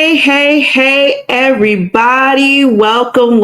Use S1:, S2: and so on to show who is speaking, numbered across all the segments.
S1: Hey, everybody. Welcome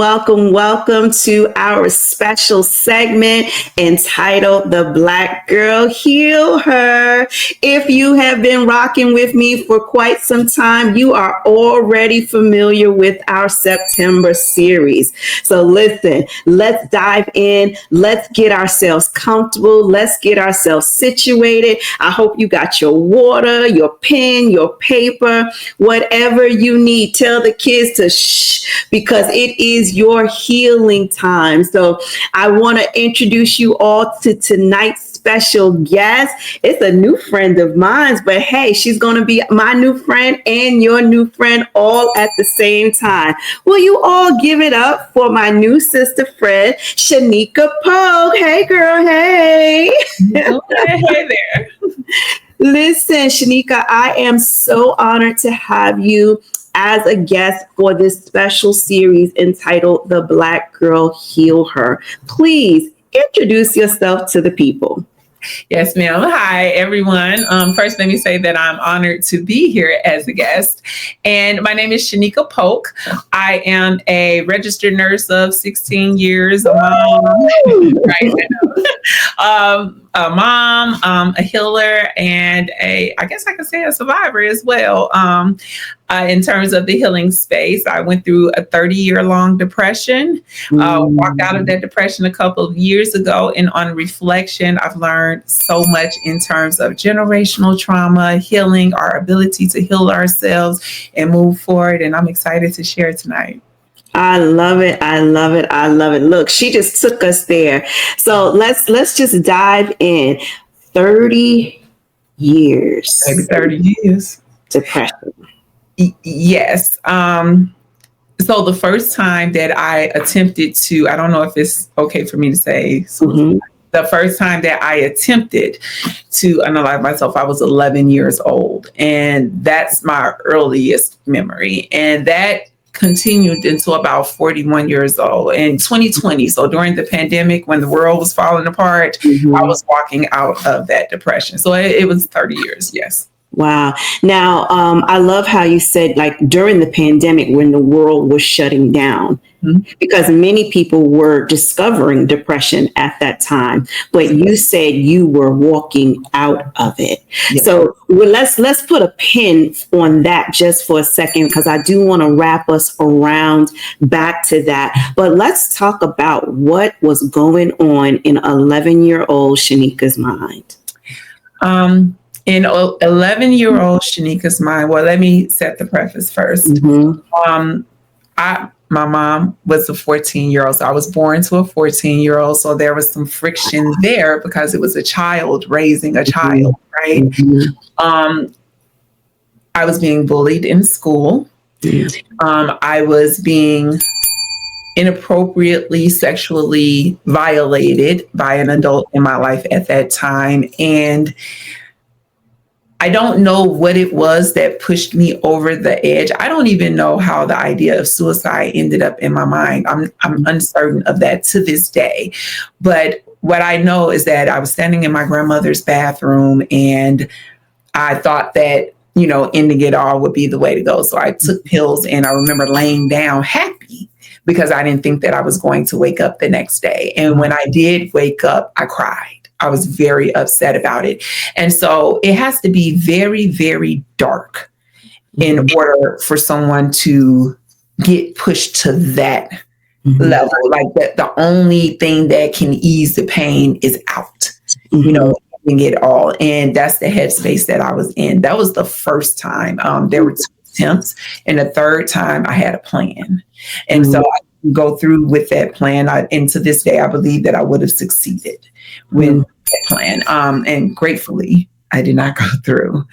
S1: to our special segment entitled The Black Girl Heal Her. If you have been rocking with me for quite some time, you are already familiar with our September series. So listen, let's dive in. Let's get ourselves comfortable. Let's get ourselves situated. I hope you got your water, your pen, your paper, whatever you need. Tell the kids to shh, because it is your healing time. So I want to introduce you all to tonight's special guest. It's a new friend of mine, but hey, she's going to be my new friend and your new friend all at the same time. Will you all give it up for my new sister friend, Shanekah Polk? Hey, girl. Hey.
S2: Hey there.
S1: Listen, Sheniqua, I am so honored to have you as a guest for this special series entitled The Black Girl Heal Her. Please introduce yourself to the people.
S2: Yes, ma'am. Hi, everyone. First, let me say that I'm honored to be here as a guest. And my name is Shanekah Polk. I am a registered nurse of 16 years, a mom, a healer, and I guess I could say a survivor as well. In terms of the healing space, I went through a 30-year-long depression, walked out of that depression a couple of years ago. And on reflection, I've learned so much in terms of generational trauma, healing, our ability to heal ourselves and move forward. And I'm excited to share tonight.
S1: I love it. Look, she just took us there. So let's just dive in. 30 years.
S2: Maybe 30 years.
S1: Depression.
S2: Yes. So the first time that I attempted to, I don't know if it's okay for me to say, the first time that I attempted to unalive myself, I was 11 years old. And that's my earliest memory. And that continued until about 41 years old in 2020. So during the pandemic, when the world was falling apart, I was walking out of that depression. So it was 30 years. Yes.
S1: Wow. Now, I love how you said, like, during the pandemic when the world was shutting down, because many people were discovering depression at that time, but you said you were walking out of it. Yes. So let's put a pin on that just for a second, because I do want to wrap us around back to that. But let's talk about what was going on in 11-year-old Shanekah's mind.
S2: In 11-year-old Sheniqua's mind, well, let me set the preface first. My mom was a 14-year-old, so I was born to a 14-year-old. So there was some friction there because it was a child raising a child, right? I was being bullied in school. I was being inappropriately sexually violated by an adult in my life at that time. And I don't know what it was that pushed me over the edge. I don't even know how the idea of suicide ended up in my mind. I'm uncertain of that to this day. But what I know is that I was standing in my grandmother's bathroom and I thought that, ending it all would be the way to go. So I took pills and I remember laying down happy because I didn't think that I was going to wake up the next day. And when I did wake up, I cried. I was very upset about it. And so it has to be very, very dark in order for someone to get pushed to that level. Like that, the only thing that can ease the pain is out, getting it all. And that's the headspace that I was in. That was the first time. There were 2 attempts. And the third time I had a plan. And so I go through with that plan. And to this day, I believe that I would have succeeded with that plan. And gratefully, I did not go through.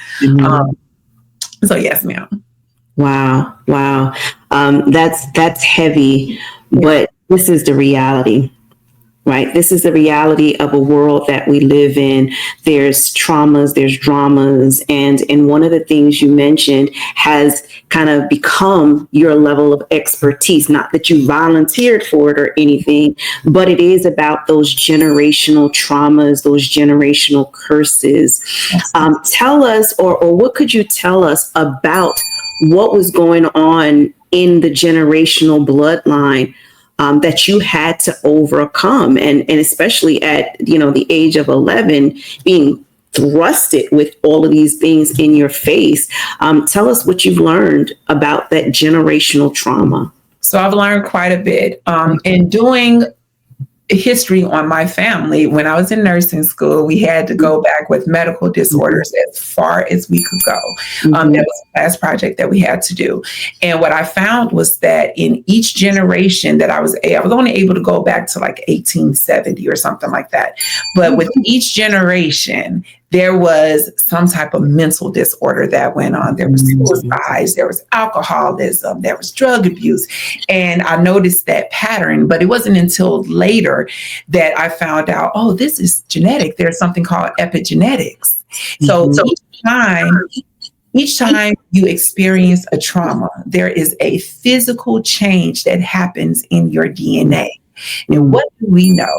S2: So yes, ma'am.
S1: Wow. That's heavy, but this is the reality. Right. This is the reality of a world that we live in. There's traumas, there's dramas. And one of the things you mentioned has kind of become your level of expertise. Not that you volunteered for it or anything, but it is about those generational traumas, those generational curses. Tell us, or what could you tell us about what was going on in the generational bloodline that you had to overcome, and especially at the age of 11, being thrusted with all of these things in your face. Tell us what you've learned about that generational trauma.
S2: So I've learned quite a bit. In doing history on my family, when I was in nursing school, we had to go back with medical disorders as far as we could go. That was the last project that we had to do. And what I found was that in each generation that I was only able to go back to like 1870 or something like that. But with each generation, there was some type of mental disorder that went on. There was suicides, there was alcoholism, there was drug abuse. And I noticed that pattern, but it wasn't until later that I found out, oh, this is genetic. There's something called epigenetics. So each time you experience a trauma, there is a physical change that happens in your DNA. And what do we know?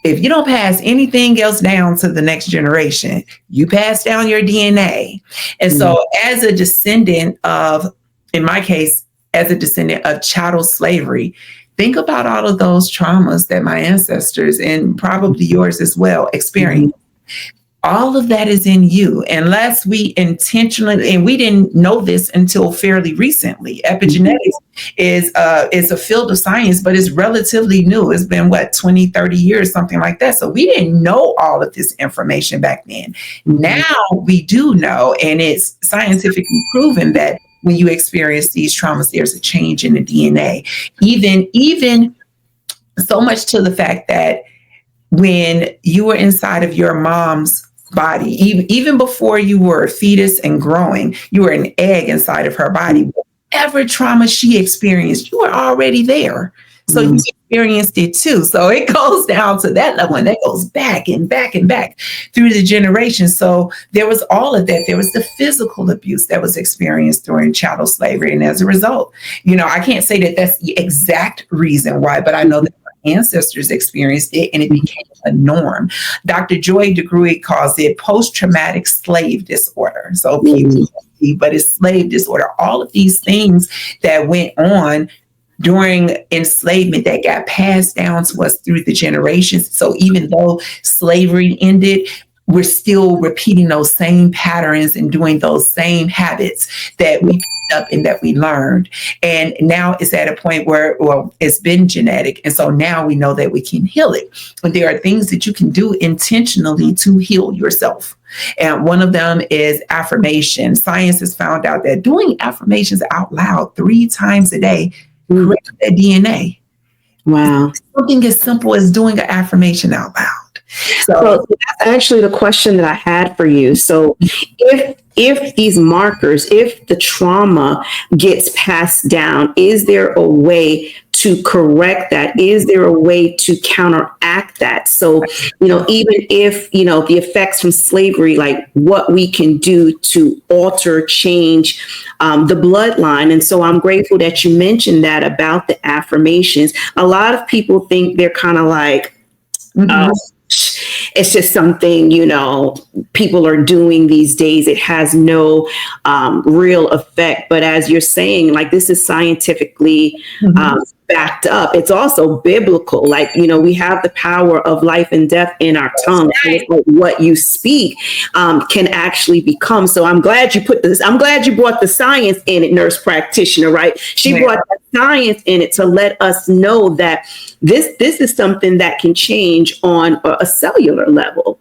S2: If you don't pass anything else down to the next generation, you pass down your DNA. And so as a descendant of, in my case, as a descendant of chattel slavery, think about all of those traumas that my ancestors, and probably yours as well, experienced. All of that is in you, unless we intentionally, and we didn't know this until fairly recently. Epigenetics is a field of science, but it's relatively new. It's been 20, 30 years, something like that. So we didn't know all of this information back then. Now we do know, and it's scientifically proven that when you experience these traumas, there's a change in the DNA. Even so much to the fact that when you were inside of your mom's body, even before you were a fetus and growing, you were an egg inside of her body. Whatever trauma she experienced, you were already there. So you experienced it too. So it goes down to that level, and that goes back and back and back through the generations. So there was all of that. There was the physical abuse that was experienced during chattel slavery. And as a result, I can't say that that's the exact reason why, but I know that ancestors experienced it and it became a norm. Dr. Joy DeGruy calls it post-traumatic slave disorder. So PTSD, but it's slave disorder. All of these things that went on during enslavement that got passed down to us through the generations. So even though slavery ended, we're still repeating those same patterns and doing those same habits that we picked up and that we learned. And now it's at a point where, it's been genetic. And so now we know that we can heal it. And there are things that you can do intentionally to heal yourself. And one of them is affirmation. Science has found out that doing affirmations out loud 3 times a day corrects that DNA.
S1: Wow.
S2: Something as simple as doing an affirmation out loud.
S1: So that's actually the question that I had for you. So if these markers, if the trauma gets passed down, is there a way to correct that? Is there a way to counteract that? So, even if, the effects from slavery, like what we can do to alter, change the bloodline. And so I'm grateful that you mentioned that about the affirmations. A lot of people think they're kind of like, it's just something, people are doing these days. It has no real effect. But as you're saying, like, this is scientifically backed up. It's also biblical. Like, we have the power of life and death in our tongue. So it's like what you speak can actually become. So I'm glad you brought the science in it, nurse practitioner, right? She brought the science in it to let us know that this is something that can change on a cellular level.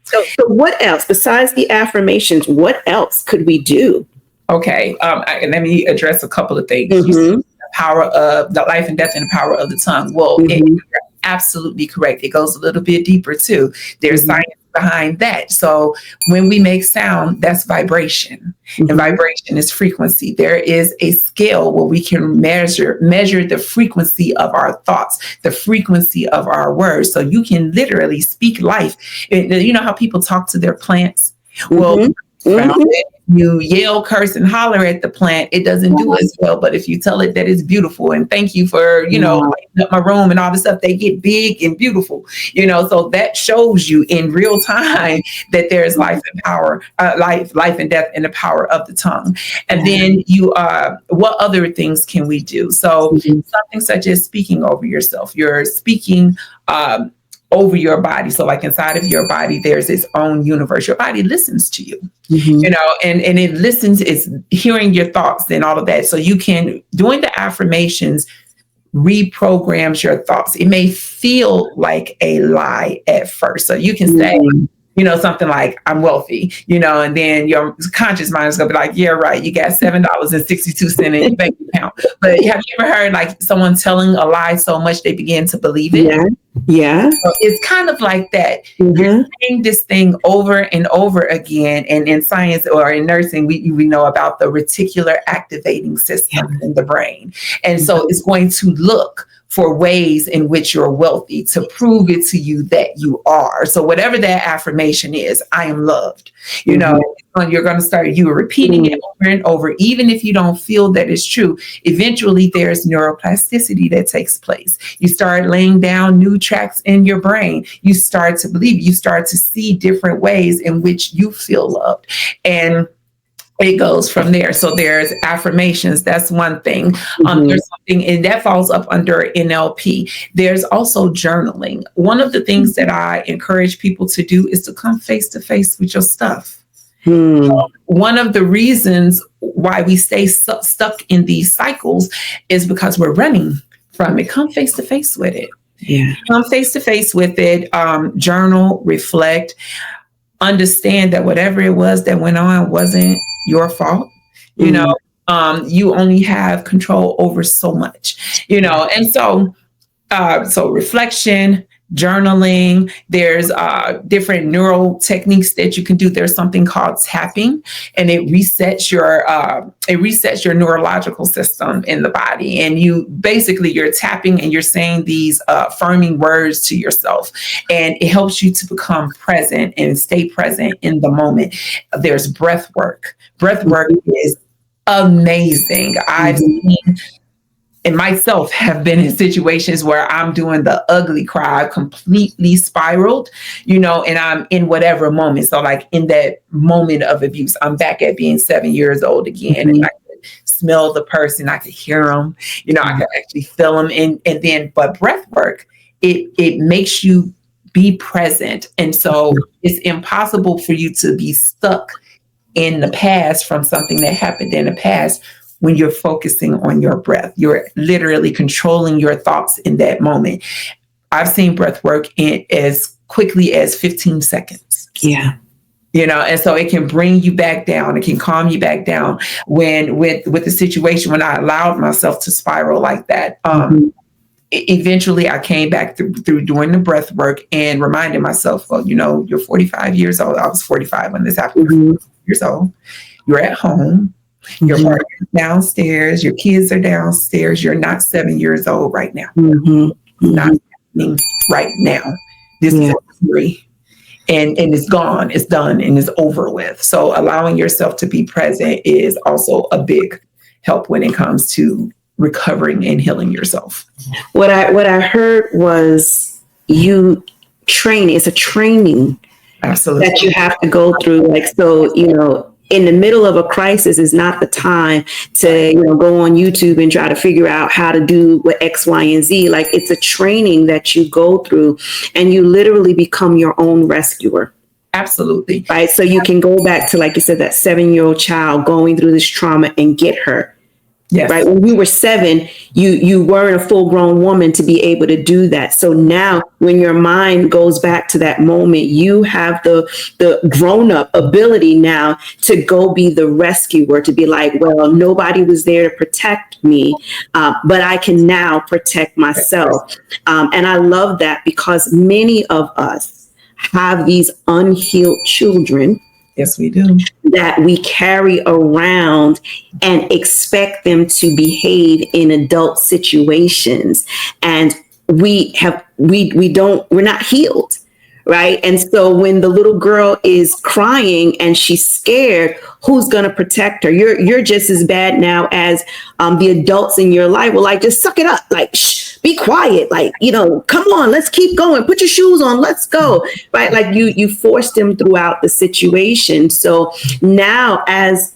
S1: So what else besides the affirmations? What else could we do?
S2: Okay, let me address a couple of things. The power of the life and death and the power of the tongue. Well, you're absolutely correct. It goes a little bit deeper too. There's science behind that. So when we make sound, that's vibration. And vibration is frequency. There is a scale where we can measure the frequency of our thoughts, the frequency of our words. So you can literally speak life. You know how people talk to their plants? Well, you yell, curse, and holler at the plant, it doesn't do as well. But if you tell it that it's beautiful and thank you for, lighting up my room and all this stuff, they get big and beautiful, so that shows you in real time that there's life and power, life and death in the power of the tongue. And then what other things can we do? So something such as speaking over yourself. You're speaking over your body. So like inside of your body, there's its own universe. Your body listens to you, and it listens, it's hearing your thoughts and all of that. So you can, doing the affirmations, reprograms your thoughts. It may feel like a lie at first. So you can say, something like, I'm wealthy, and then your conscious mind is going to be like, yeah, right. You got $7.62 in your bank account. But have you ever heard like someone telling a lie so much they begin to believe it?
S1: Yeah.
S2: So it's kind of like that. You're saying this thing over and over again. And in science or in nursing, we know about the reticular activating system in the brain. And so it's going to look for ways in which you're wealthy to prove it to you that you are. So whatever that affirmation is, I am loved, you're going to start, you repeating it over and over, even if you don't feel that it's true. Eventually there's neuroplasticity that takes place. You start laying down new tracks in your brain. You start to believe, you start to see different ways in which you feel loved. And it goes from there. So there's affirmations. That's one thing. There's something, and that falls up under NLP. There's also journaling. One of the things that I encourage people to do is to come face to face with your stuff. One of the reasons why we stay stuck in these cycles is because we're running from it. Come face to face with it. Come face to face with it. Journal, reflect, understand that whatever it was that went on wasn't your fault. You only have control over so much, and so reflection, journaling, there's different neural techniques that you can do. There's something called tapping, and it resets your neurological system in the body. And you're tapping and you're saying these affirming words to yourself, and it helps you to become present and stay present in the moment. There's breath work. Breath work is amazing. I've seen and myself have been in situations where I'm doing the ugly cry, I've completely spiraled, and I'm in whatever moment. So like in that moment of abuse, I'm back at being 7 years old again. And I could smell the person, I could hear them, I could actually feel them. And then, but breath work, it makes you be present. And so it's impossible for you to be stuck in the past from something that happened in the past. When you're focusing on your breath, you're literally controlling your thoughts in that moment. I've seen breath work in as quickly as 15 seconds. And so it can bring you back down. It can calm you back down. When with the situation, when I allowed myself to spiral like that, eventually I came back through doing the breath work and reminding myself, well, you're 45 years old. I was 45 when this happened. 45 years old. You're at home. Your partner's downstairs, your kids are downstairs. You're not 7 years old right now. Not happening right now. This is free. And it's gone, it's done, and it's over with. So allowing yourself to be present is also a big help when it comes to recovering and healing yourself.
S1: What I heard was it's a training.
S2: Absolutely.
S1: That you have to go through. Like, so, in the middle of a crisis is not the time to, go on YouTube and try to figure out how to do what X, Y, and Z. Like, it's a training that you go through and you literally become your own rescuer.
S2: Absolutely.
S1: Right. So you can go back to, like you said, that 7-year-old child going through this trauma and get her.
S2: Yes.
S1: Right. When you were 7, you weren't a full grown woman to be able to do that. So now when your mind goes back to that moment, you have the grown up ability now to go be the rescuer, to be like, well, nobody was there to protect me, but I can now protect myself. And I love that because many of us have these unhealed children.
S2: Yes, we do.
S1: That we carry around and expect them to behave in adult situations. And we're not healed, right? And so when the little girl is crying and she's scared, who's going to protect her? You're just as bad now as the adults in your life. Well, like, just suck it up, like, shh, be quiet, like, come on, let's keep going, put your shoes on, let's go, right? Like, you force them throughout the situation. So now, as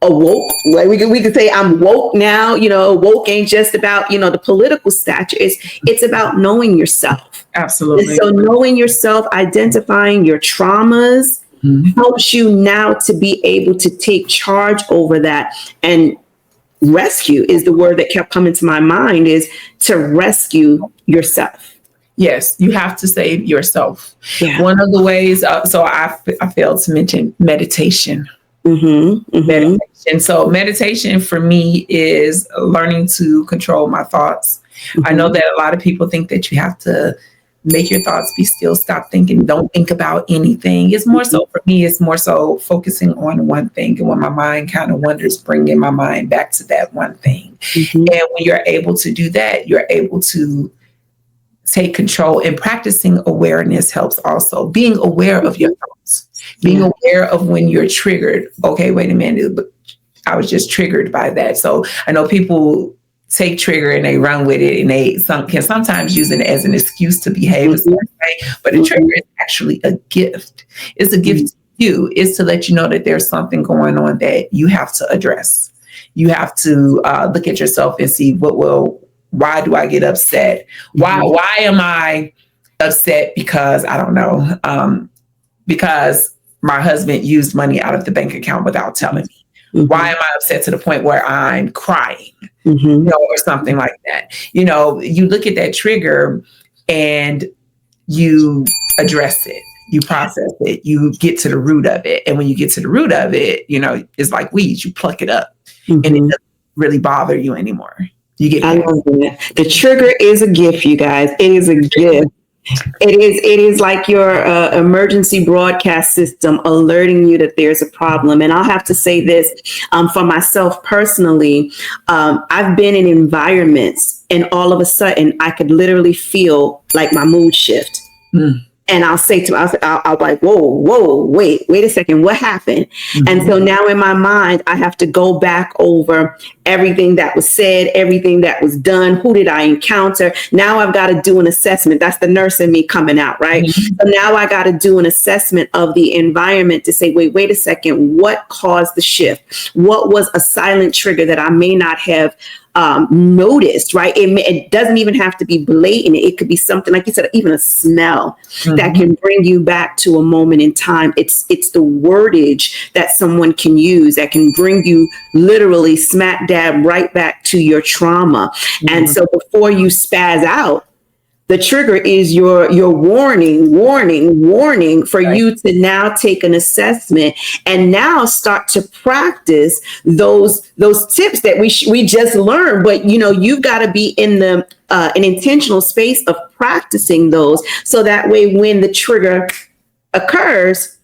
S1: awoke, like we could say I'm woke now. Woke ain't just about the political stature. It's about knowing yourself.
S2: Absolutely.
S1: And so knowing yourself, identifying your traumas, helps you now to be able to take charge over that. And rescue is the word that kept coming to my mind, is to rescue yourself.
S2: Yes, you have to save yourself.
S1: Yeah.
S2: One of the ways, so I failed to mention meditation. Meditation. So meditation for me is learning to control my thoughts. I know that a lot of people think that you have to make your thoughts be still, stop thinking, don't think about anything. It's more so, for me, it's more so focusing on one thing. And when my mind kind of wanders, bringing my mind back to that one thing. And when you're able to do that, you're able to take control, and practicing awareness helps also. Being aware of your thoughts, being aware of when you're triggered. Okay, wait a minute, but I was just triggered by that. So I know people take trigger and they run with it, and they can sometimes use it as an excuse to behave a certain way. But a trigger is actually a gift. It's a gift to you. It's to let you know that there's something going on that you have to address. You have to look at yourself and see why do I get upset? Why am I upset? Because I don't know. Because my husband used money out of the bank account without telling me. Why am I upset to the point where I'm crying? Or something like that. You look at that trigger and you address it. You process it. You get to the root of it. And when you get to the root of it, it's like weeds. You pluck it up, and it doesn't really bother you anymore. I love
S1: that. The trigger is a gift, you guys. It is a gift. It is like your emergency broadcast system alerting you that there's a problem. And I'll have to say this for myself personally. I've been in environments, and all of a sudden I could literally feel like my mood shift. And I'll say to myself, I'll like, whoa, wait a second, what happened? And so now in my mind, I have to go back over everything that was said, everything that was done. Who did I encounter? Now I've got to do an assessment. That's the nurse in me coming out, right? So now I got to do an assessment of the environment to say, wait a second, what caused the shift? What was a silent trigger that I may not have noticed, right? It doesn't even have to be blatant. It could be something, like you said, even a smell that can bring you back to a moment in time. It's the wordage that someone can use that can bring you literally smack dab right back to your trauma. And so before you spaz out, the trigger is your warning for you to now take an assessment and now start to practice those tips that we just learned. But you've got to be in an intentional space of practicing those, so that way when the trigger occurs,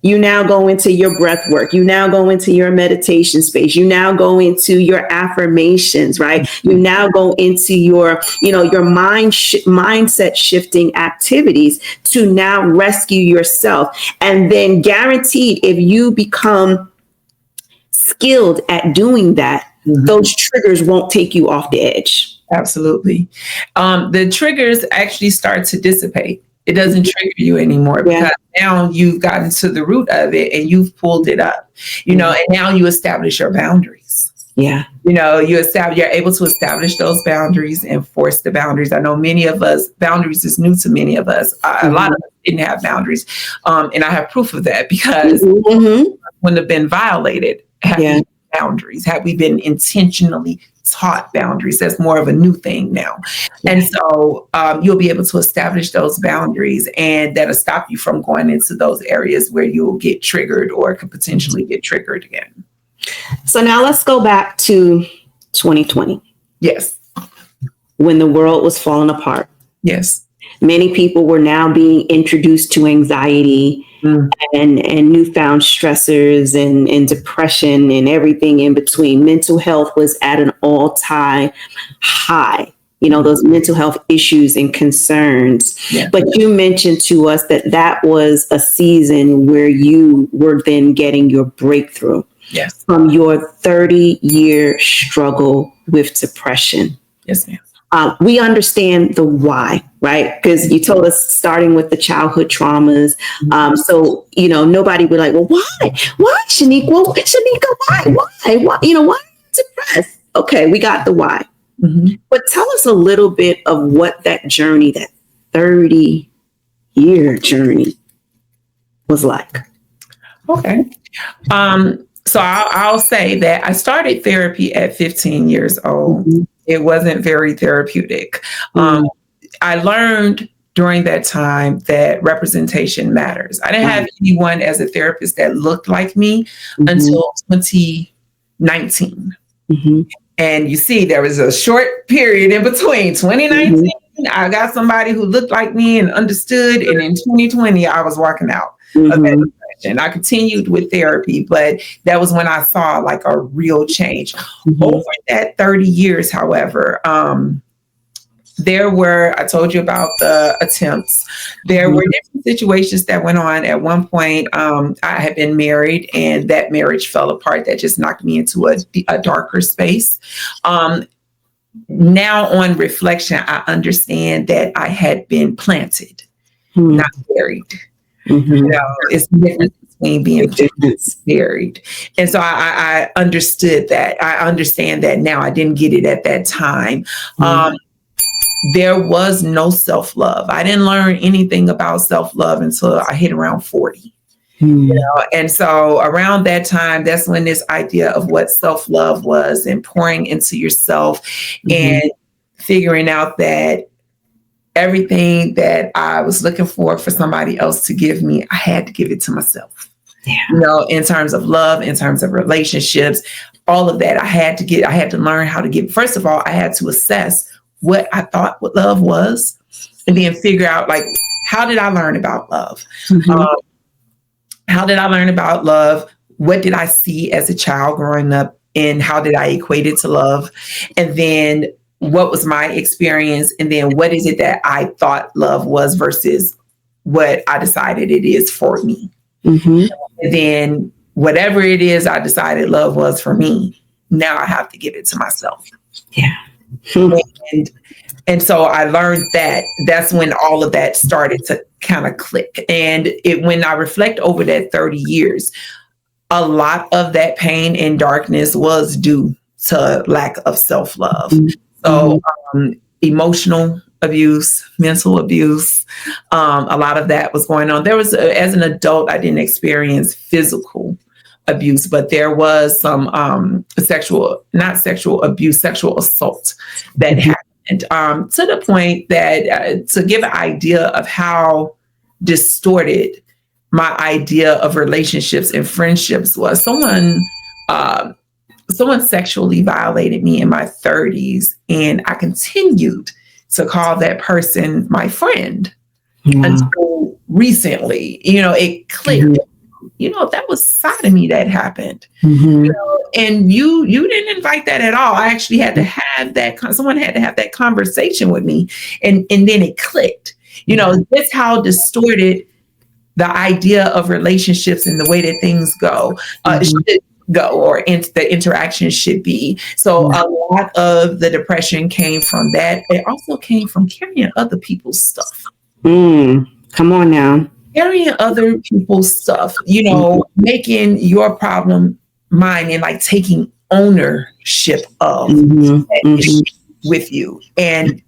S1: you now go into your breath work. You now go into your meditation space. You now go into your affirmations, right? You now go into your mindset shifting activities to now rescue yourself. And then guaranteed, if you become skilled at doing that, those triggers won't take you off the edge.
S2: Absolutely. The triggers actually start to dissipate. It doesn't trigger you anymore because now you've gotten to the root of it and you've pulled it up, and now you establish your boundaries.
S1: Yeah.
S2: You're able to establish those boundaries, enforce the boundaries. I know many of us, boundaries is new to many of us. A lot of us didn't have boundaries. And I have proof of that because when they've been violated, boundaries, have we been intentionally taught boundaries? That's more of a new thing now. And so you'll be able to establish those boundaries, and that'll stop you from going into those areas where you'll get triggered or could potentially get triggered again.
S1: So now let's go back to 2020.
S2: Yes.
S1: When the world was falling apart.
S2: Yes.
S1: Many people were now being introduced to anxiety and newfound stressors and depression and everything in between. Mental health was at an all-time high. those mental health issues and concerns.
S2: Yeah.
S1: But you mentioned to us that that was a season where you were then getting your breakthrough.
S2: Yes.
S1: From your 30-year struggle with depression.
S2: Yes, ma'am.
S1: We understand the why, right? Because you told us starting with the childhood traumas. So, nobody would like, well, why? Why, Sheniqua? Why? Why? Why are you depressed? Okay, we got the why.
S2: Mm-hmm.
S1: But tell us a little bit of what that journey, that 30-year journey was like.
S2: Okay. So I'll say that I started therapy at 15 years old. Mm-hmm. It wasn't very therapeutic. I learned during that time that representation matters. I didn't have anyone as a therapist that looked like me until 2019. Mm-hmm. And you see, there was a short period in between 2019. I got somebody who looked like me and understood. And in 2020, I was walking out of that depression. I continued with therapy, but that was when I saw like a real change. Over that 30 years, however, there were, I told you about the attempts. There were different situations that went on. At one point, I had been married and that marriage fell apart. That just knocked me into a darker space. Now on reflection, I understand that I had been planted, not buried. It's the difference between being buried. And so I understood that. I understand that now. I didn't get it at that time. There was no self-love. I didn't learn anything about self-love until I hit around 40. And so around that time, that's when this idea of what self-love was and pouring into yourself and figuring out that everything that I was looking for somebody else to give me, I had to give it to myself. In terms of love, in terms of relationships, all of that I had to learn how to give. First of all, I had to assess what I thought what love was, and then figure out like, how did I learn about love? How did I learn about love? What did I see as a child growing up, and how did I equate it to love? And then what was my experience? And then what is it that I thought love was versus what I decided it is for me? And then whatever it is I decided love was for me, now I have to give it to myself. And so I learned that that's when all of that started to kind of click. And when I reflect over that 30 years, a lot of that pain and darkness was due to lack of self-love. So emotional abuse, mental abuse, a lot of that was going on. There was, as an adult, I didn't experience physical abuse, but there was some sexual assault that happened, to the point that to give an idea of how distorted my idea of relationships and friendships was. Someone sexually violated me in my 30s, and I continued to call that person my friend until recently. It clicked. That was sodomy that happened. And you didn't invite that at all. I actually had to have that. Someone had to have that conversation with me, and then it clicked. That's how distorted the idea of relationships and the way that things go should go, or the interaction should be. So a lot of the depression came from that. It also came from carrying other people's stuff.
S1: Come on now.
S2: Carrying other people's stuff, making your problem mine, and like taking ownership of that issue with you. And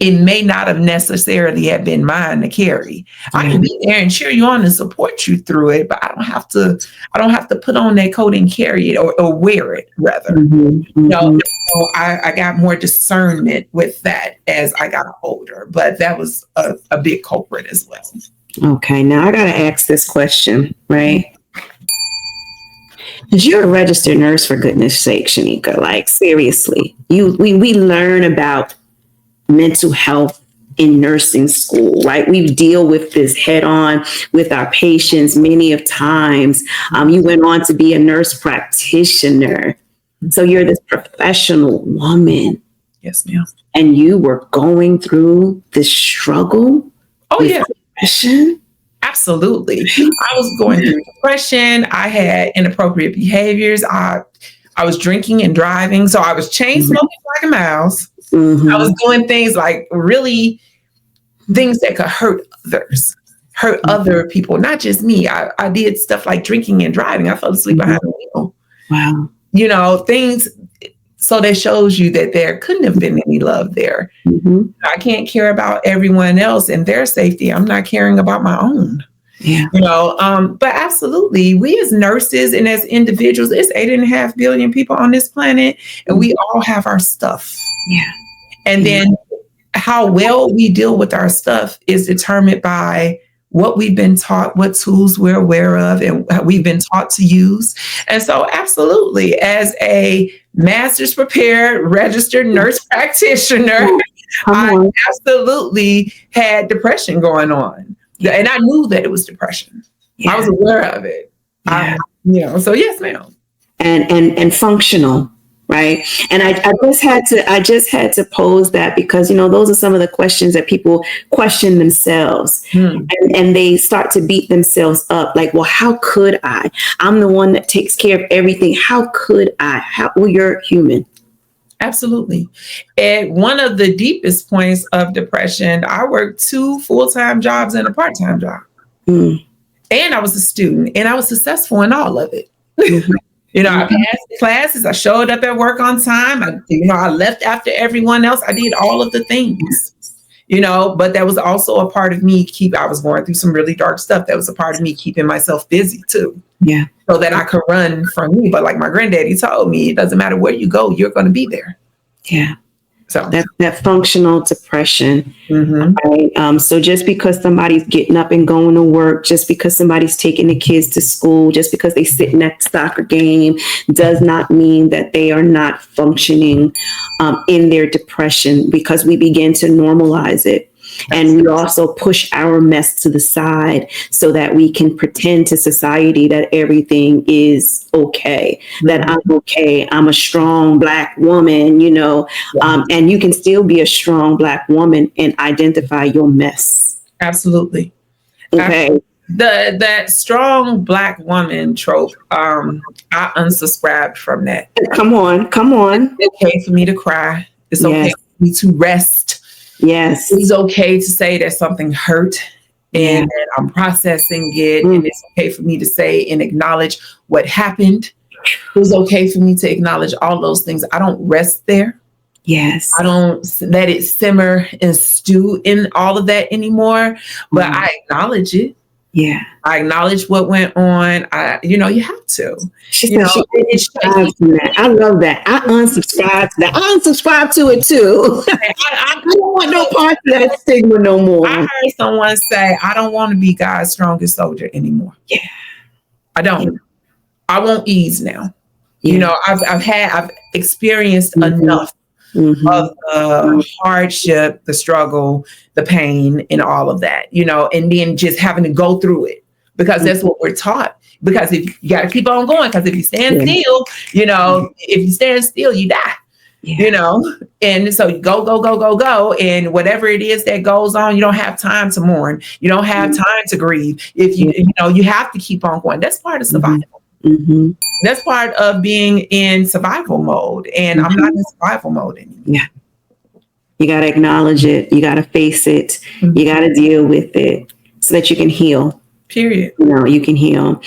S2: it may not have necessarily have been mine to carry. I can be there and cheer you on and support you through it, but I don't have to put on that coat and carry it, or wear it rather. So I got more discernment with that as I got older, but that was a big culprit as well.
S1: Okay, now I got to ask this question, right? Because you're a registered nurse, for goodness sake, Sheniqua. Like, seriously, we learn about mental health in nursing school, right? We deal with this head on with our patients many of times. You went on to be a nurse practitioner. So you're this professional woman.
S2: Yes, ma'am.
S1: And you were going through this struggle
S2: Oh,
S1: with
S2: yeah.
S1: depression?
S2: Absolutely. I was going through depression. I had inappropriate behaviors. I was drinking and driving. So I was chain
S1: Mhm.
S2: smoking like a mouse. I was
S1: Mhm.
S2: doing things like really things that could hurt others, hurt other people, not just me. I did stuff like drinking and driving. I fell asleep
S1: Mhm.
S2: behind the wheel.
S1: Wow.
S2: Things. So that shows you that there couldn't have been any love there.
S1: Mhm.
S2: I can't care about everyone else and their safety. I'm not caring about my own.
S1: Yeah.
S2: But absolutely, we as nurses and as individuals, it's 8.5 billion people on this planet, and we all have our stuff.
S1: Yeah.
S2: And then how well we deal with our stuff is determined by what we've been taught, what tools we're aware of, and we've been taught to use. And so, absolutely, as a master's prepared registered nurse practitioner,
S1: Come
S2: I
S1: on.
S2: absolutely had depression going on. And I knew that it was depression. I was
S1: Yeah.
S2: aware of it.
S1: Yeah.
S2: So yes, ma'am.
S1: And functional, right? And I just had to pose that because those are some of the questions that people question themselves,
S2: Hmm.
S1: and they start to beat themselves up like, well, how could I? I'm the one that takes care of everything. How could I? Well, you're human.
S2: Absolutely. And one of the deepest points of depression, I worked 2 full-time jobs and a part-time job.
S1: Mm.
S2: And I was a student and I was successful in all of it.
S1: Mhm.
S2: I passed classes, I showed up at work on time. I left after everyone else. I did all of the things. But that was also a part of me I was going through some really dark stuff. That was a part of me keeping myself busy too.
S1: Yeah.
S2: So that I could run from me. But like my granddaddy told me, it doesn't matter where you go, you're going to be there.
S1: Yeah.
S2: So
S1: that functional depression.
S2: mhm.
S1: Right? So just because somebody's getting up and going to work, just because somebody's taking the kids to school, just because they sitting at the soccer game, does not mean that they are not functioning in their depression, because we begin to normalize it. And we also push our mess to the side so that we can pretend to society that everything is okay, that I'm okay, I'm a strong Black woman, and you can still be a strong Black woman and identify your mess.
S2: Absolutely.
S1: Okay.
S2: That strong Black woman trope, I unsubscribed from that.
S1: Come on.
S2: It's okay for me to cry. It's okay
S1: Yes.
S2: for me to rest.
S1: Yes.
S2: It's okay to say that something hurt and that I'm processing it. And it's okay for me to say and acknowledge what happened. It's okay for me to acknowledge all those things. I don't rest there.
S1: Yes.
S2: I don't let it simmer and stew in all of that anymore, but I acknowledge it.
S1: Yeah.
S2: I acknowledge what went on. You have to.
S1: I love that. I unsubscribe to that. I unsubscribe to it too. I don't want no part of that stigma no more.
S2: I heard someone say, I don't want to be God's strongest soldier anymore.
S1: Yeah.
S2: I don't.
S1: Yeah.
S2: I won't ease now.
S1: Yeah.
S2: I've experienced enough of the hardship, the struggle, the pain, and all of that, and then just having to go through it, because that's what we're taught. Because if you got to keep on going, because if you stand still, if you stand still, you die, and so you go. And whatever it is that goes on, you don't have time to mourn. You don't have time to grieve. If you have to keep on going. That's part of survival. That's part of being in survival mode. And I'm not in survival mode anymore.
S1: Yeah. You got to acknowledge it. You got to face it. You got to deal with it so that you can heal.
S2: Period.
S1: You can heal.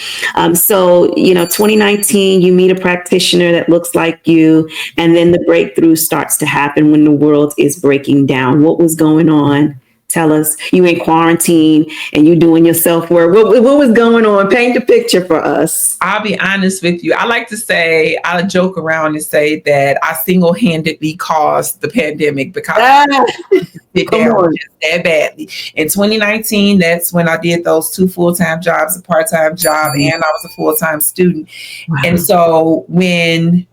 S1: So, 2019, you meet a practitioner that looks like you, and then the breakthrough starts to happen when the world is breaking down. What was going on? Tell us. You in quarantine and you doing your self-work. What was going on? Paint the picture for us.
S2: I'll be honest with you. I joke around and say that I single-handedly caused the pandemic because sit down just that badly. In 2019, that's when I did those 2 full-time jobs, a part-time job, and I was a full-time student. Wow. And so when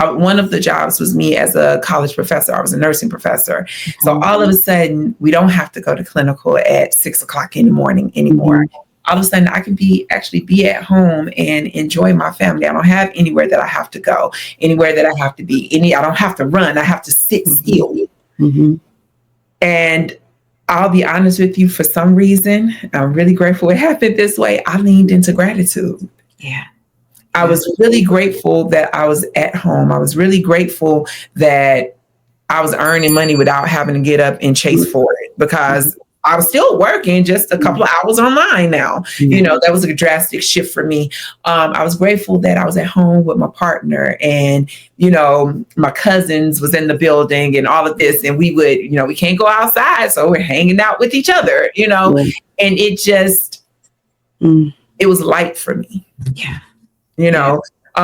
S2: one of the jobs was me as a college professor. I was a nursing professor. So all of a sudden, we don't have to go to clinical at 6 o'clock in the morning anymore. all of a sudden I can actually be at home and enjoy my family. I don't have anywhere that I have to go, anywhere that I have to be. I don't have to run. I have to sit still.
S1: Mm-hmm.
S2: And I'll be honest with you, for some reason, I'm really grateful it happened this way. I leaned into gratitude.
S1: Yeah.
S2: I was really grateful that I was at home. I was really grateful that I was earning money without having to get up and chase for it, because I was still working just a couple of hours online now. That was a drastic shift for me. I was grateful that I was at home with my partner, and, my cousins was in the building and all of this. And we would, we can't go outside, so we're hanging out with each other, and it just, it was light for me.
S1: Yeah.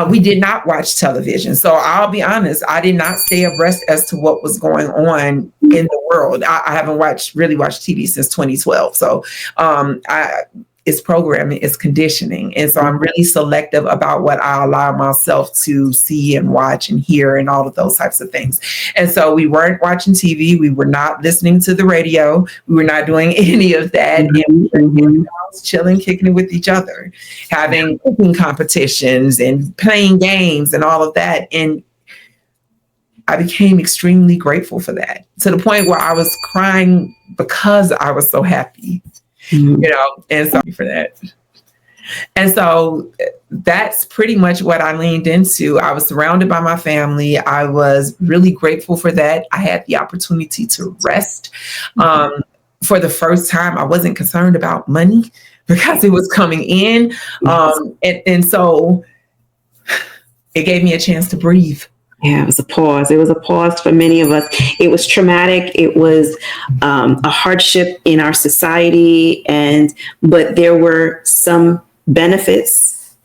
S2: We did not watch television. So I'll be honest, I did not stay abreast as to what was going on in the world. I haven't really watched TV since 2012. So it's programming, it's conditioning. And so I'm really selective about what I allow myself to see and watch and hear and all of those types of things. And so we weren't watching TV. We were not listening to the radio. We were not doing any of that. And we were chilling, kicking it with each other, having cooking competitions and playing games and all of that. And I became extremely grateful for that, to the point where I was crying because I was so happy. And sorry for that. And so that's pretty much what I leaned into. I was surrounded by my family. I was really grateful for that. I had the opportunity to rest. For the first time, I wasn't concerned about money because it was coming in. And so it gave me a chance to breathe.
S1: Yeah, it was a pause. It was a pause for many of us. It was traumatic. It was a hardship in our society, but there were some benefits.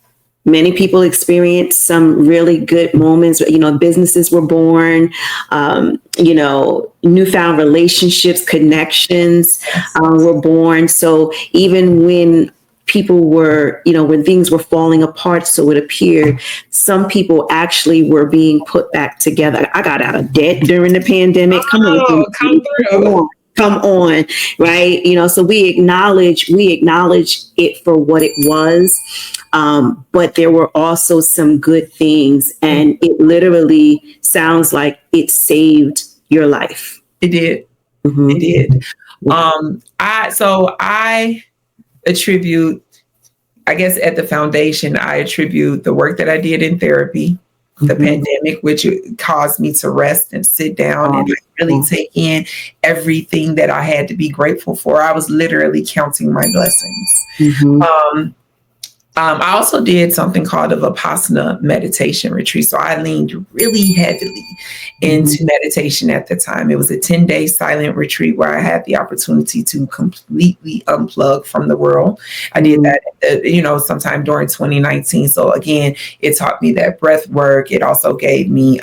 S1: Many people experienced some really good moments. Businesses were born. Newfound relationships, connections were born. So even when people were, when things were falling apart, so it appeared, some people actually were being put back together. I got out of debt during the pandemic. Come on, right? So we acknowledge it for what it was. But there were also some good things, and it literally sounds like it saved your life.
S2: It did.
S1: Mm-hmm.
S2: It did. I attribute, I guess at the foundation, I attribute the work that I did in therapy, the pandemic, which caused me to rest and sit down and really take in everything that I had to be grateful for. I was literally counting my blessings. I also did something called a Vipassana meditation retreat. So I leaned really heavily into meditation at the time. It was a 10-day silent retreat where I had the opportunity to completely unplug from the world. I did that, sometime during 2019. So again, it taught me that breath work. It also gave me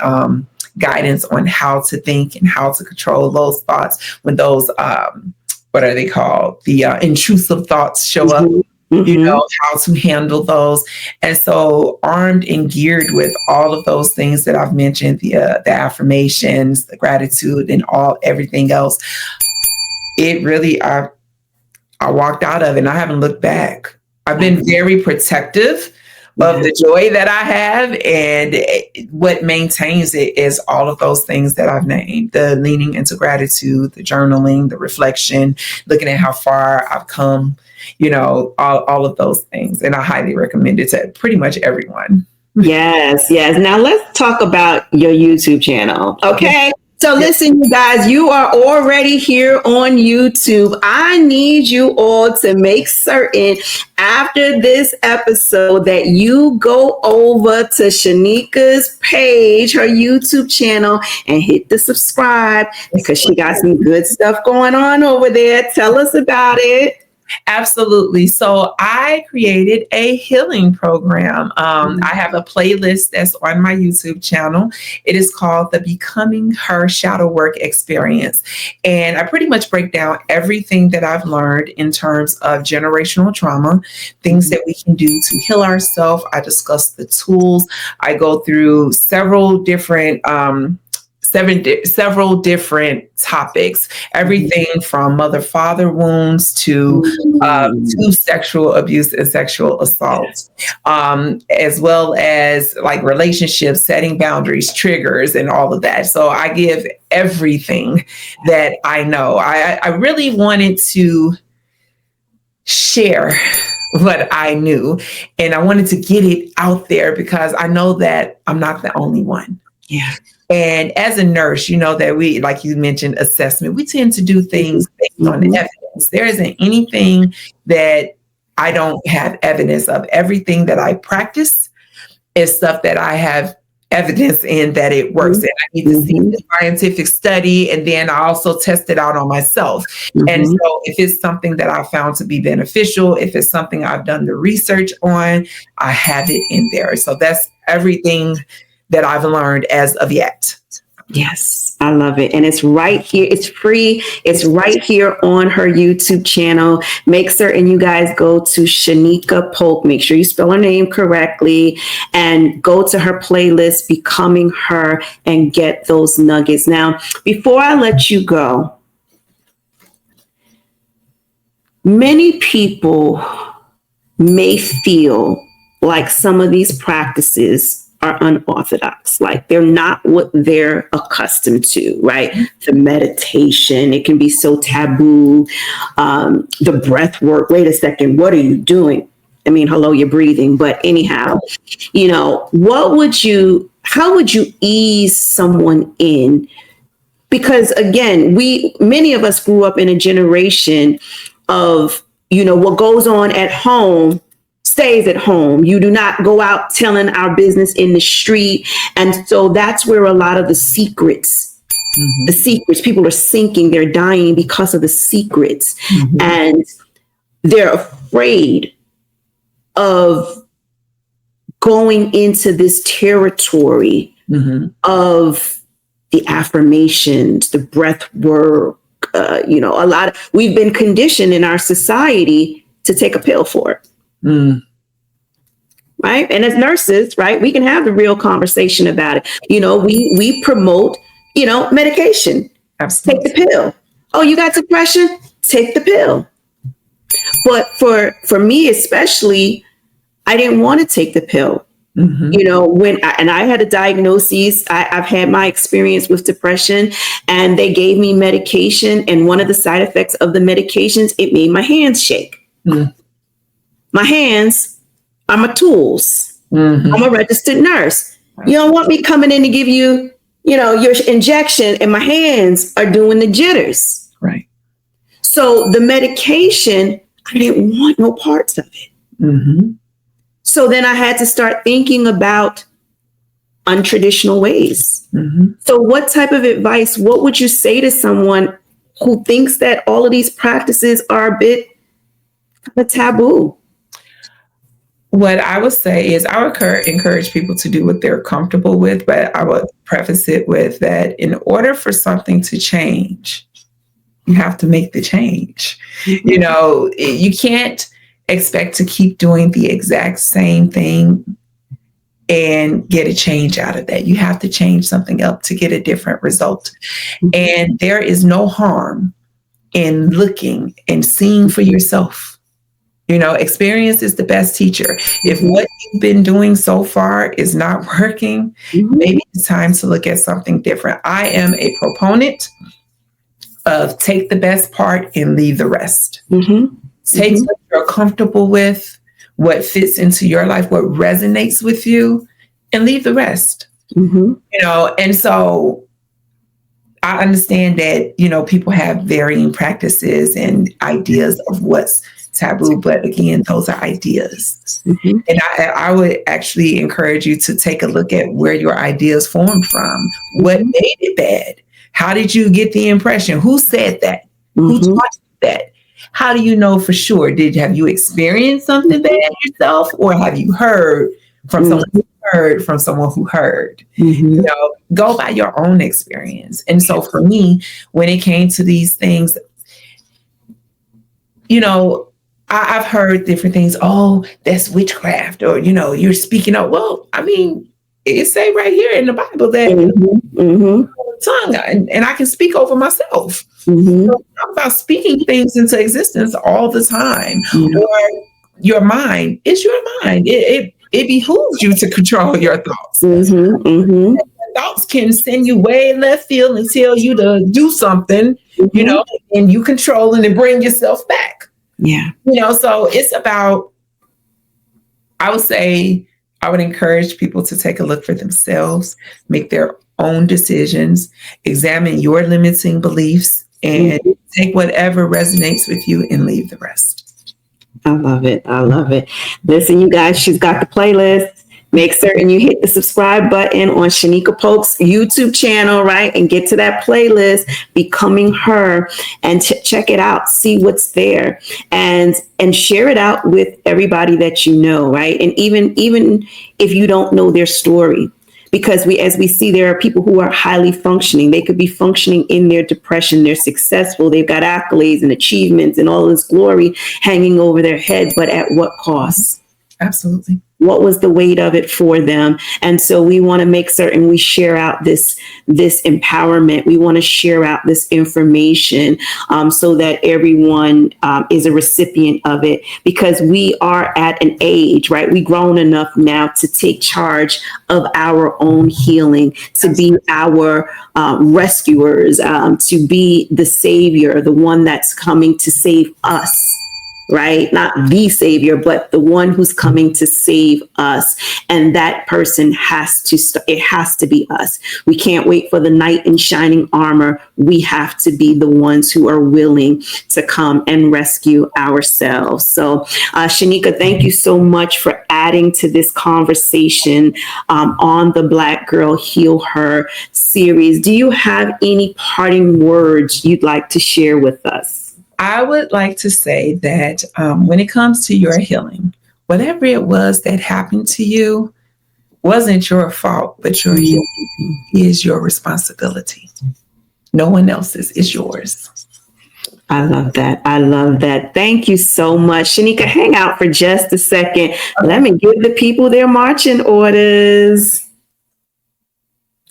S2: guidance on how to think and how to control those thoughts when those, what are they called? The intrusive thoughts show up. How to handle those. And so armed and geared with all of those things that I've mentioned, the affirmations, the gratitude, and everything else, it really, I walked out of it and I haven't looked back. I've been very protective of the joy that I have, and what maintains it is all of those things that I've named: the leaning into gratitude, the journaling, the reflection, looking at how far I've come, all of those things. And I highly recommend it to pretty much everyone.
S1: Yes. Now let's talk about your YouTube channel. Okay. So listen, you guys, you are already here on YouTube. I need you all to make certain after this episode that you go over to Sheniqah's page, her YouTube channel, and hit the subscribe, because she got some good stuff going on over there. Tell us about it.
S2: Absolutely. So I created a healing program. I have a playlist that's on my YouTube channel. It is called the Becoming Her Shadow Work Experience. And I pretty much break down everything that I've learned in terms of generational trauma, things that we can do to heal ourselves. I discuss the tools. I go through several different several different topics, everything from mother-father wounds to sexual abuse and sexual assault, as well as like relationships, setting boundaries, triggers, and all of that. So I give everything that I know. I really wanted to share what I knew, and I wanted to get it out there because I know that I'm not the only one.
S1: Yeah.
S2: And as a nurse, you know that we, like you mentioned, assessment, we tend to do things based on evidence. There isn't anything that I don't have evidence of. Everything that I practice is stuff that I have evidence in that it works. And I need to see the scientific study, and then I also test it out on myself. And so if it's something that I found to be beneficial, if it's something I've done the research on, I have it in there. So that's everything that I've learned as of yet.
S1: Yes, I love it. And it's right here. It's free. It's right here on her YouTube channel. Make certain you guys go to Shanekah Polk. Make sure you spell her name correctly and go to her playlist, Becoming Her, and get those nuggets. Now, before I let you go, many people may feel like some of these practices are unorthodox, like they're not what they're accustomed to, right? The meditation, it can be so taboo. The breath work, wait a second, what are you doing? I mean, hello, you're breathing. But anyhow, you know, how would you ease someone in? Because again, many of us grew up in a generation of, you know, what goes on at home stays at home. You do not go out telling our business in the street. And so that's where a lot of the secrets, people are sinking, they're dying because of the secrets. And they're afraid of going into this territory of the affirmations, the breath work, you know, we've been conditioned in our society to take a pill for it. Right. And as nurses, right, we can have the real conversation about it. You know, we promote, you know, medication. Absolutely. Take the pill. Oh, you got depression? Take the pill. But for me, especially, I didn't want to take the pill. You know, I had a diagnosis, I've had my experience with depression, and they gave me medication. And one of the side effects of the medications, it made my hands shake. My hands are my tools. I'm a registered nurse. You don't want me coming in to give you, you know, your injection and my hands are doing the jitters. Right. So the medication, I didn't want no parts of it. So then I had to start thinking about untraditional ways. So what type of advice, what would you say to someone who thinks that all of these practices are a bit kind of taboo?
S2: What I would say is I would encourage people to do what they're comfortable with, but I would preface it with that in order for something to change, you have to make the change. You know, you can't expect to keep doing the exact same thing and get a change out of that. You have to change something up to get a different result. And there is no harm in looking and seeing for yourself. You know, experience is the best teacher. If what you've been doing so far is not working, maybe it's time to look at something different. I am a proponent of take the best part and leave the rest. Take what you're comfortable with, what fits into your life, what resonates with you, and leave the rest. You know, and so I understand that, you know, people have varying practices and ideas of what's taboo, but again, those are ideas. And I would actually encourage you to take a look at where your ideas formed from. What made it bad? How did you get the impression? Who said that? Who taught you that? How do you know for sure? Have you experienced something bad yourself, or have you heard from someone who heard from someone who heard? You know, go by your own experience. And so for me, when it came to these things, you know, I've heard different things. Oh, that's witchcraft, or, you know, you're speaking up. Well, I mean, it say right here in the Bible that tongue, and I can speak over myself. So I'm about speaking things into existence all the time. Or your mind, it's your mind. It behooves you to control your thoughts. Thoughts can send you way left field and tell you to do something, and you control and bring yourself back.
S1: Yeah.
S2: So it's about, I would say, I would encourage people to take a look for themselves, make their own decisions, examine your limiting beliefs, and take whatever resonates with you and leave the rest.
S1: I love it. I love it. Listen, you guys, she's got the playlist. Make certain you hit the subscribe button on Shanekah Polk's YouTube channel, right? And get to that playlist, Becoming Her, and check it out. See what's there, and share it out with everybody that you know, right? And even if you don't know their story, because as we see, there are people who are highly functioning. They could be functioning in their depression. They're successful. They've got accolades and achievements and all this glory hanging over their head, but at what cost?
S2: Absolutely.
S1: What was the weight of it for them? And so we want to make certain we share out this empowerment. We want to share out this information so that everyone is a recipient of it, because we are at an age, right? We've grown enough now to take charge of our own healing, to be our rescuers, to be the savior, the one that's coming to save us. Right? Not the savior, but the one who's coming to save us. And that person it has to be us. We can't wait for the knight in shining armor. We have to be the ones who are willing to come and rescue ourselves. So, Sheniqua, thank you so much for adding to this conversation on the Black Girl Heal Her series. Do you have any parting words you'd like to share with us?
S2: I would like to say that when it comes to your healing, whatever it was that happened to you wasn't your fault, but your healing is your responsibility. No one else's, is yours.
S1: I love that. I love that. Thank you so much. Sheniqua, hang out for just a second. Let me give the people their marching orders.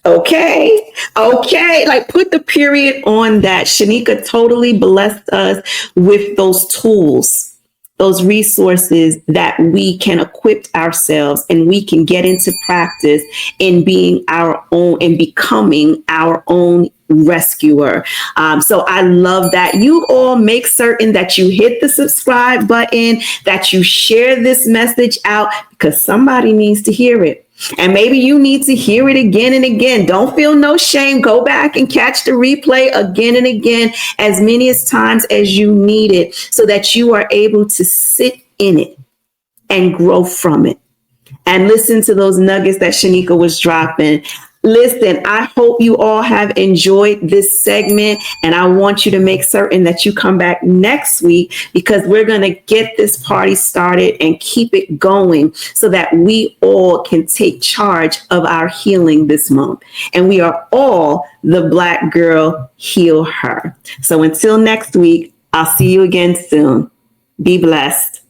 S1: Okay. Like, put the period on that. Sheniqua totally blessed us with those tools, those resources that we can equip ourselves, and we can get into practice in being our own and becoming our own rescuer. So I love that. You all make certain that you hit the subscribe button, that you share this message out, because somebody needs to hear it. And maybe you need to hear it again and again. Don't feel no shame. Go back and catch the replay again and again, as many as times as you need it, so that you are able to sit in it and grow from it. And listen to those nuggets that Sheniqua was dropping. Listen, I hope you all have enjoyed this segment, and I want you to make certain that you come back next week, because we're going to get this party started and keep it going so that we all can take charge of our healing this month. And we are all the Black Girl Heal Her. So until next week, I'll see you again soon. Be blessed.